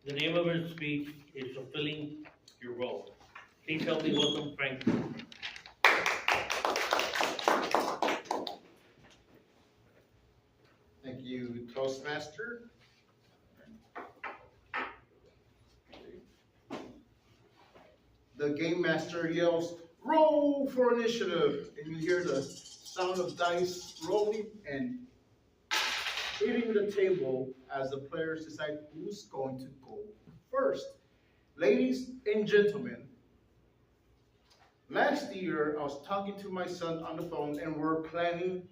The name of his speech is Fulfilling Your Role. Please help me welcome Frank. Thank you, Toastmaster. The game master yells, "Roll for initiative!" And you hear the sound of dice rolling and hitting the table as the players decide who's going to go first. Ladies and gentlemen, last year I was talking to my son on the phone and we're planning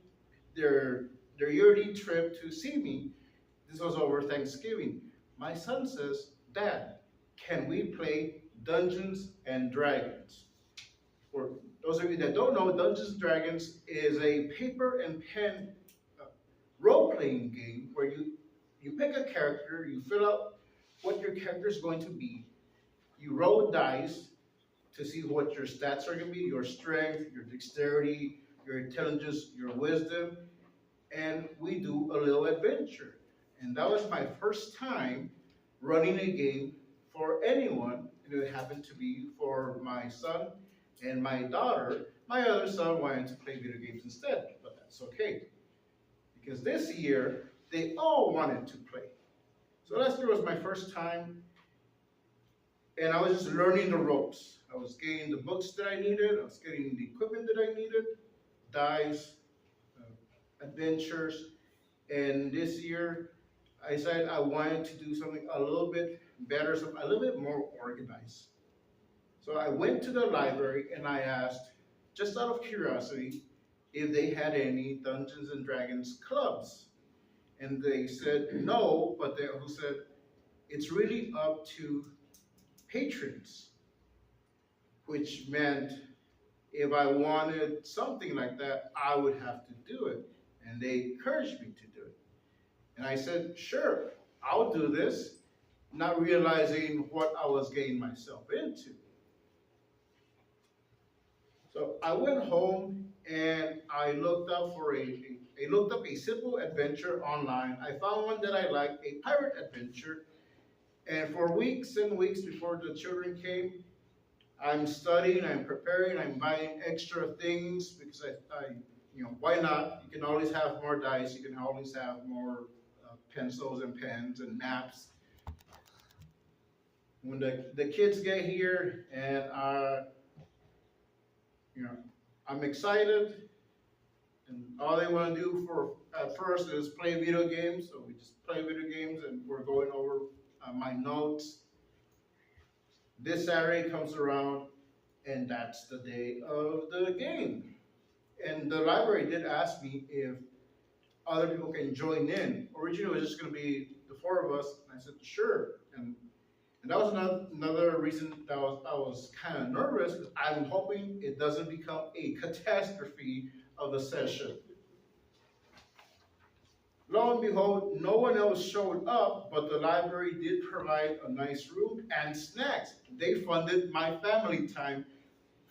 their their yearly trip to see me. This was over Thanksgiving. My son says, "Dad, can we play Dungeons and Dragons?" For those of you that don't know, Dungeons and Dragons is a paper and pen uh, role-playing game where you pick a character, you fill out what your character is going to be, you roll dice to see what your stats are going to be, your strength, your dexterity, your intelligence, your wisdom, and we do a little adventure. And that was my first time running a game for anyone, and it happened to be for my son and my daughter. My other son wanted to play video games instead, but that's okay because this year they all wanted to play. So last year was my first time, and I was just learning the ropes. I was getting the books that I needed, I was getting the equipment that I needed, dice, adventures, and this year I decided I wanted to do something a little bit better, a little bit more organized. So I went to the library and I asked, just out of curiosity, if they had any Dungeons and Dragons clubs. And they said no, but they also said it's really up to patrons, which meant if I wanted something like that, I would have to do it. And they encouraged me to do it. And I said, sure, I'll do this, not realizing what I was getting myself into. So I went home and I looked up a simple adventure online. I found one that I liked, a pirate adventure. And for weeks and weeks before the children came, I'm studying, I'm preparing, I'm buying extra things because why not? You can always have more dice, you can always have more pencils and pens and maps. When the kids get here and you know, I'm excited, and all they want to do for at first is play video games. So we just play video games, and we're going over my notes. This Saturday comes around, and that's the day of the game. And the library did ask me if other people can join in. Originally, it was just going to be the four of us, and I said sure. And that was another reason that I was kind of nervous because I'm hoping it doesn't become a catastrophe of the session. Lo and behold, no one else showed up, but the library did provide a nice room and snacks. They funded my family time.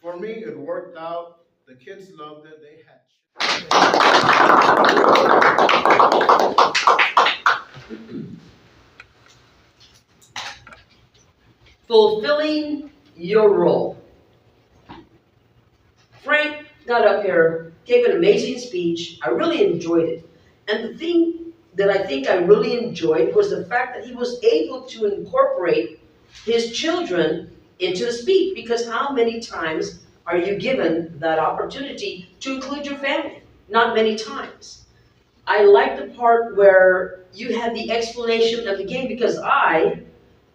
For me, it worked out. The kids loved it. They had. Fulfilling your role. Frank got up here, gave an amazing speech. I really enjoyed it. And the thing that I think I really enjoyed was the fact that he was able to incorporate his children into the speech, because how many times are you given that opportunity to include your family? Not many times. I like the part where you had the explanation of the game, because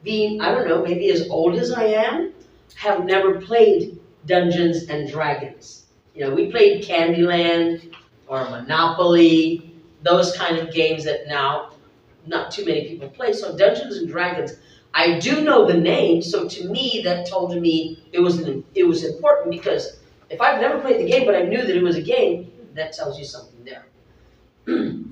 being, I don't know, maybe as old as I am, have never played Dungeons and Dragons. You know, we played Candyland or Monopoly, those kind of games that now not too many people play. So Dungeons and Dragons, I do know the name, so to me that told me it was important, because if I've never played the game but I knew that it was a game, that tells you something there.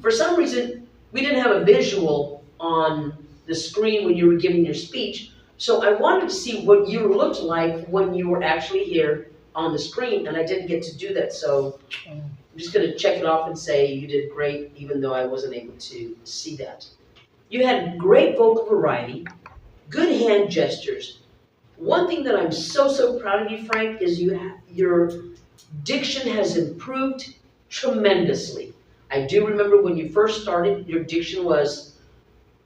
For some reason, we didn't have a visual on the screen when you were giving your speech, so I wanted to see what you looked like when you were actually here on the screen, and I didn't get to do that, so I'm just going to check it off and say you did great, even though I wasn't able to see that. You had great vocal variety, good hand gestures. One thing that I'm so proud of you, Frank, is your diction has improved tremendously. I do remember when you first started, your diction was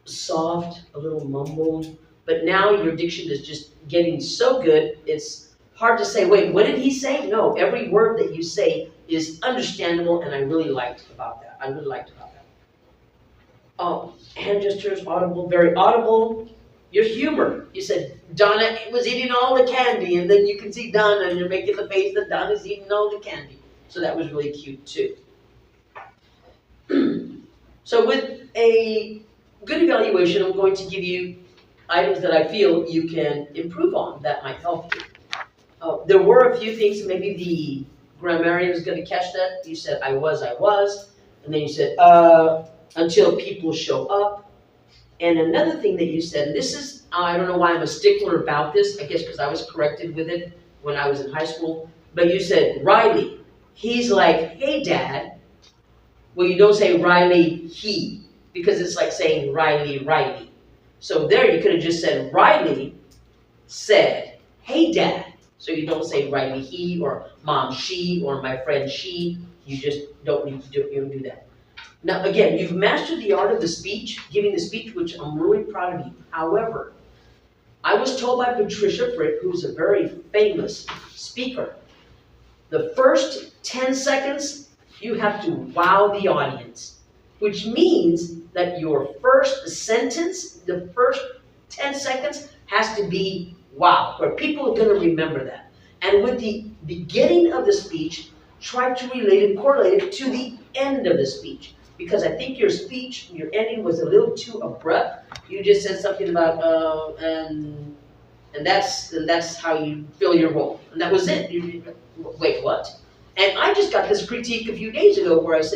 soft, a little mumbled, but now your diction is just getting so good, it's hard to say, wait, what did he say? No, every word that you say is understandable, and I really liked about that. I really liked about that. Hand gestures, audible, very audible. Your humor. You said Donna was eating all the candy, and then you can see Donna, and you're making the face that Donna's eating all the candy. So that was really cute too. So with a good evaluation, I'm going to give you items that I feel you can improve on that might help you. There were a few things, maybe the grammarian is going to catch that. You said, I was, and then you said, until people show up. And another thing that you said, and this is, I don't know why I'm a stickler about this, I guess because I was corrected with it when I was in high school, but you said, Riley, he's like, hey, Dad. Well, you don't say Riley, he, because it's like saying Riley. So there you could have just said, Riley said, hey, Dad. So you don't say Riley, he, or Mom, she, or my friend, she. You just don't need to do that. Now, again, you've mastered the art of the speech, giving the speech, which I'm really proud of you. However, I was told by Patricia Frick, who's a very famous speaker, the first 10 seconds, you have to wow the audience, which means that your first sentence, the first 10 seconds, has to be wow, where people are going to remember that. And with the beginning of the speech, try to relate it, correlate it to the end of the speech. Because I think your speech, your ending was a little too abrupt. You just said something about, and that's how you fill your role. And that was it. Wait, what? And I just got this critique a few days ago where they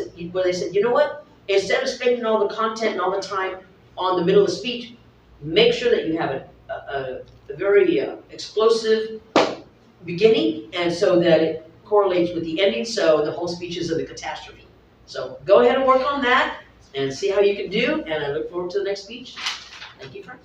said, you know what? Instead of spending all the content and all the time on the middle of the speech, make sure that you have a very explosive beginning, and so that it correlates with the ending, so the whole speech is a catastrophe. So go ahead and work on that and see how you can do, and I look forward to the next speech. Thank you, Frank.